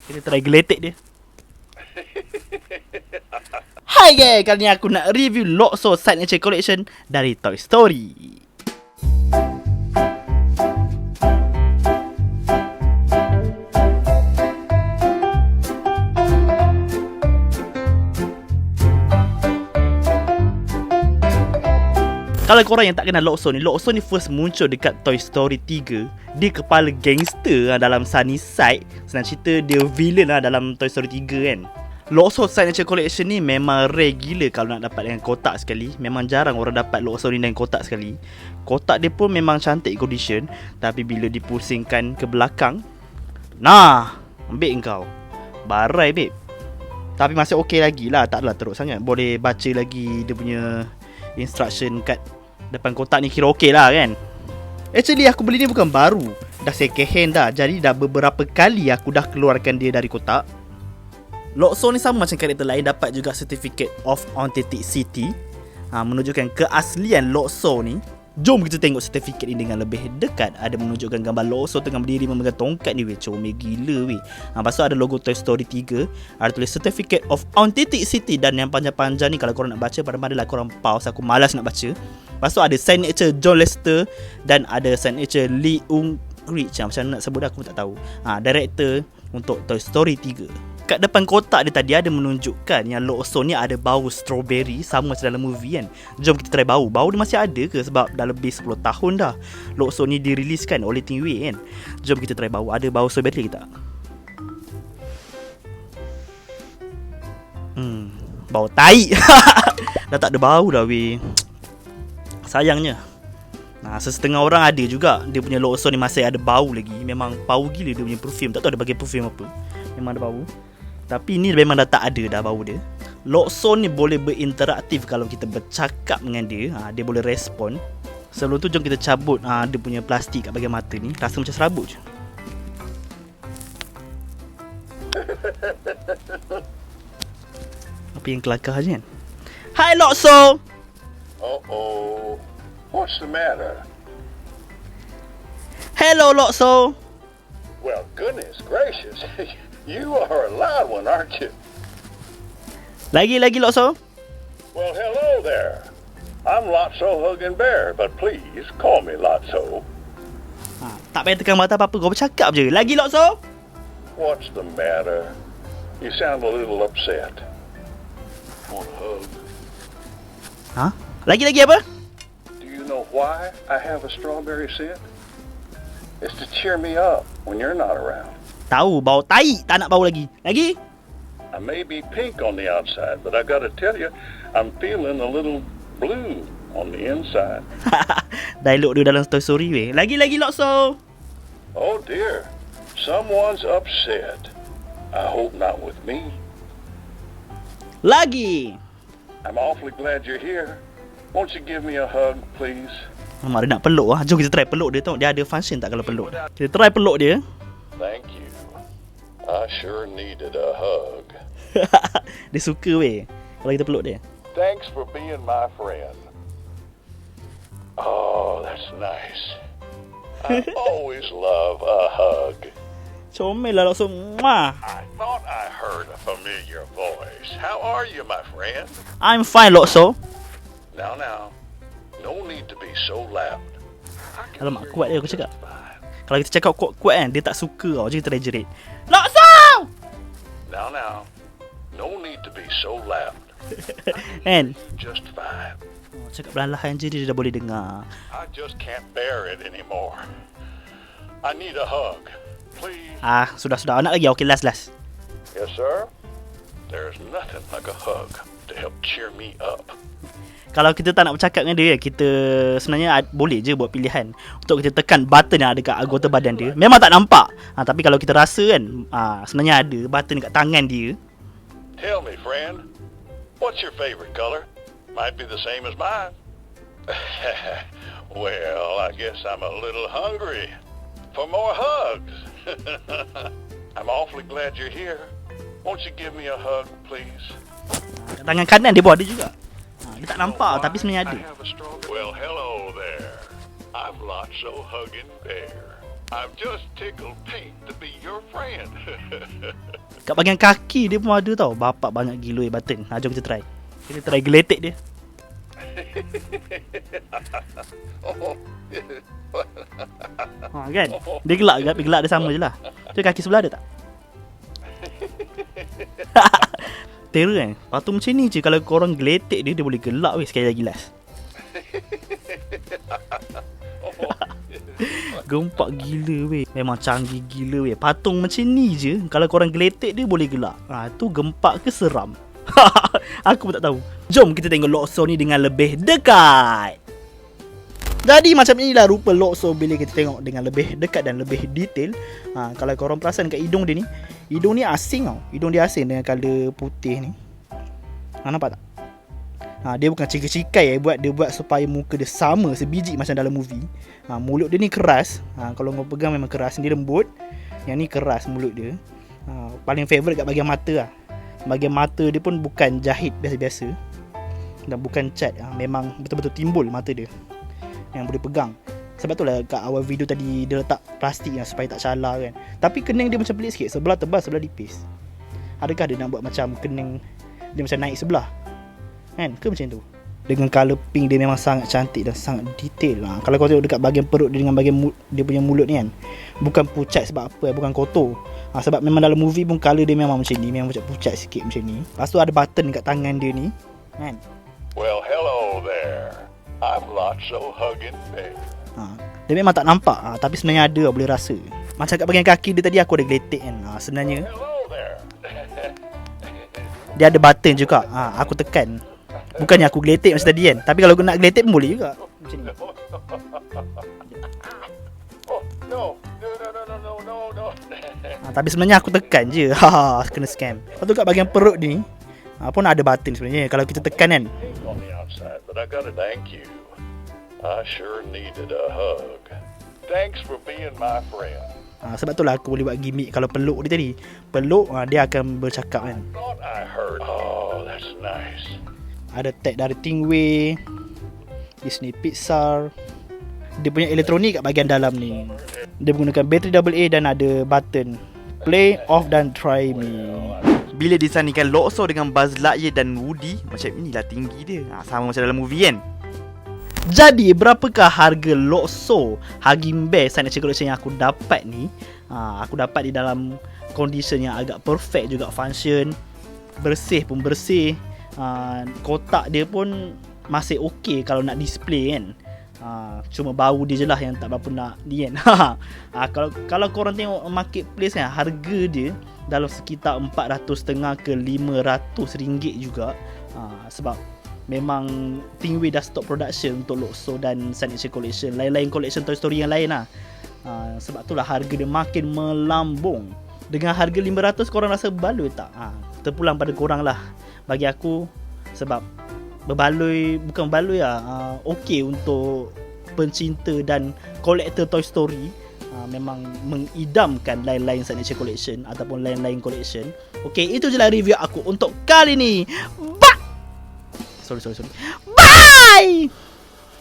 Kita try geletek dia. Hai guys, kali ni aku nak review Lotso Signature Collection dari Toy Story. Kalau korang yang tak kenal Lotso ni first muncul dekat Toy Story 3. Dia kepala gangster dalam Sunnyside. Senang cerita dia villain dalam Toy Story 3 kan. Lotso Signature Collection ni memang rare gila kalau nak dapat dengan kotak sekali. Memang jarang orang dapat Lotso ni dengan kotak sekali. Kotak dia pun memang cantik condition, tapi bila dipusingkan ke belakang, nah, ambil engkau. Barai babe. Tapi masih okey lagi lah, tak adalah teruk sangat. Boleh baca lagi dia punya instruction kat depan kotak ni, kira okey lah kan. Actually aku beli ni bukan baru, dah second hand dah. Jadi dah beberapa kali aku dah keluarkan dia dari kotak. Lotso ni sama macam karakter lain, dapat juga Certificate of Authenticity, menunjukkan keaslian Lotso ni. Jom kita tengok sertifikat ni dengan lebih dekat. Ada menunjukkan gambar Lotso tengah berdiri memegang tongkat ni weh. Comel gila weh. Lepas tu ada logo Toy Story 3. Ada tulis Certificate of Authenticity. Dan yang panjang-panjang ni kalau korang nak baca, pada-pada lah korang pause, aku malas nak baca. Lepas tu ada signature John Lester dan ada signature Lee Unkrich. Macam mana nak sebut dah aku tak tahu. Director untuk Toy Story 3. Kat depan kotak dia tadi ada menunjukkan yang Lotso ni ada bau strawberry, sama macam dalam movie kan. Jom kita try bau. Bau dia masih ada ke? Sebab dah lebih 10 tahun dah Lotso ni diriliskan oleh Tingway kan. Jom kita try bau. Ada bau strawberry ke tak? Bau tai. Dah tak ada bau dah weh. Sayangnya. Sesetengah orang ada juga dia punya Lotso ni masih ada bau lagi. Memang bau gila dia punya perfume. Tak tahu ada bagi perfume apa. Memang ada bau. Tapi ni memang dah tak ada dah bau dia. Lotso ni boleh berinteraktif kalau kita bercakap dengan dia. Dia boleh respon. Sebelum tu jom kita cabut dia punya plastik kat bahagian mata ni. Rasa macam serabut je. Apa yang kelakar je kan? Hai Lotso! Uh-oh. What's the matter? Hello Lotso! Well, goodness gracious. You are a loud one, aren't you? Lagi Lotso? Well, hello there. I'm Lotso Huggin Bear, but please call me Lotso. Tak payah tekan mata apa-apa, kau bercakap je. Lagi Lotso? What's the matter? You sound a little upset. Want a hug? Lagi apa? Do you know why I have a strawberry scent? It's to cheer me up when you're not around. Tahu, bau tai, tak nak bau lagi. Lagi? I may be pink on the outside, but I gotta tell you, I'm feeling a little blue on the inside. Dialog dia dalam Toy Story weh. Lagi Lotso. Oh dear, someone's upset. I hope not with me. Lagi. I'm awfully glad you're here. Won't you give me a hug, please? Mak dia nak peluk Jom kita try peluk dia. Tengok dia ada function tak kalau peluk. Kita try peluk dia. Thank you. I sure needed a hug. Dia suka weh kalau kita peluk dia. Thanks for being my friend. Oh, that's nice. I always love a hug. Comel lah Lotso. Mwah. I thought I heard a familiar voice. How are you, my friend? I'm fine Lotso. Now, no need to be so loud. Alamak, kuat dia aku cakap. Kalau kita cakap kuat-kuat kan, dia tak suka tau. Jadi kita rejerit. Lotso! Now, no need to be so loud. Kan? Just fine. Cakap perlahan je dia dah boleh dengar. I just can't bear it anymore. I need a hug, please. Sudah. Nak lagi? Okay, last. Yes, sir. There's nothing like a hug to help cheer me up. Kalau kita tak nak bercakap dengan dia, kita sebenarnya boleh je buat pilihan untuk kita tekan button yang ada kat anggota badan dia. Memang tak nampak, tapi kalau kita rasa kan, sebenarnya ada button kat tangan dia. Tell me, friend, what's your favorite color? Might be the same as mine. Well, I guess I'm a little hungry for more hugs. I'm awfully glad you're here. Won't you give me a hug, please? Kat tangan kanan dia pun ada juga. Dia tak nampak tapi sebenarnya ada. Well, hello there. I'm Lotso Huggin Bear. I'm just tickled pink to be your friend. Kat bahagian kaki dia pun ada tau. Bapak banyak gila button. Jom kita try. Kita try geletek dia. Oh, Kan? Dia gelak ke? Gelak dia sama je lah. Tu kaki sebelah ada tak? Terror kan? Patung macam ni je. Kalau korang geletek dia, dia boleh gelak weh sekali lagi last. Gempak gila weh. Memang canggih gila weh. Patung macam ni je, kalau korang geletek dia boleh gelak. Tu gempak ke seram? Aku pun tak tahu. Jom kita tengok Lotso ni dengan lebih dekat. Jadi macam inilah rupa Lotso bila kita tengok dengan lebih dekat dan lebih detail. Kalau korang perasan kat hidung dia ni, hidung ni asing tau. Hidung dia asing dengan colour putih ni. Nampak tak? Dia bukan cikai-cikai dia buat supaya muka dia sama sebiji macam dalam movie. Mulut dia ni keras. Kalau kau pegang memang keras. Dia lembut. Yang ni keras mulut dia. Paling favourite kat bahagian mata lah. Bahagian mata dia pun bukan jahit biasa-biasa. Dan bukan cat. Memang betul-betul timbul mata dia yang boleh pegang. Sebab tu lah kat awal video tadi dia letak plastik supaya tak calar kan. Tapi kening dia macam pelik sikit. Sebelah tebal, sebelah tipis. Adakah dia nak buat macam kening dia macam naik sebelah? Kan? Ke macam tu? Dengan colour pink dia memang sangat cantik dan sangat detail. Kalau kau tengok dekat bahagian perut dia dengan bahagian dia punya mulut ni kan, bukan pucat sebab apa, bukan kotor. Sebab memang dalam movie pun colour dia memang macam ni, memang macam pucat sikit macam ni. Lepas tu ada button kat tangan dia ni kan. well, hello there. I'm Lotso Huggin Bear. Dia memang tak nampak, tapi sebenarnya ada, boleh rasa. Macam kat bahagian kaki dia tadi aku ada geletek kan. Sebenarnya Hello there. dia ada button juga. Aku tekan. Bukannya aku geletek macam tadi kan. Tapi kalau aku nak geletek pun boleh juga. Macam ni. Oh, no. Tapi sebenarnya aku tekan je. Kena scam. Lepas tu kat bahagian perut ni pun ada button sebenarnya. Kalau kita tekan kan. On the outside, but I gotta thank you. I sure needed a hug. Thanks for being my friend. Sebab tu lah aku boleh buat gimmick. Kalau peluk dia tadi, peluk dia akan bercakap kan. Thought I heard. Oh, that's nice. Ada tag dari Stingray, Disney Pixar. Dia punya elektronik kat bahagian dalam ni. Dia menggunakan bateri AA dan ada button play, off dan try me. Bila disandingkan Lotso dengan Buzz Lightyear dan Woody, macam inilah tinggi dia. Sama macam dalam movie kan. Jadi berapakah harga Lotso Hugging Bear Signature Collection yang aku dapat ni? Aku dapat di dalam condition yang agak perfect juga, function. Bersih pun bersih. Kotak dia pun masih okey kalau nak display kan. Cuma bau dia je lah yang tak berapa nak ni kan. Kalau korang tengok marketplace kan, harga dia dalam sekitar 450 ke 500 ringgit juga. Sebab memang Stingray dah stop production untuk Lotso dan Signature Collection. Lain-lain collection Toy Story yang lain lah. Sebab tu lah harga dia makin melambung. Dengan harga 500 korang rasa berbaloi tak? Terpulang pada korang lah. Bagi aku, sebab berbaloi, bukan berbaloi lah, okey untuk pencinta dan kolektor Toy Story. Memang mengidamkan lain-lain Signature Collection ataupun lain-lain collection. Okey, itu je lah review aku untuk kali ni. Sorry. Bye!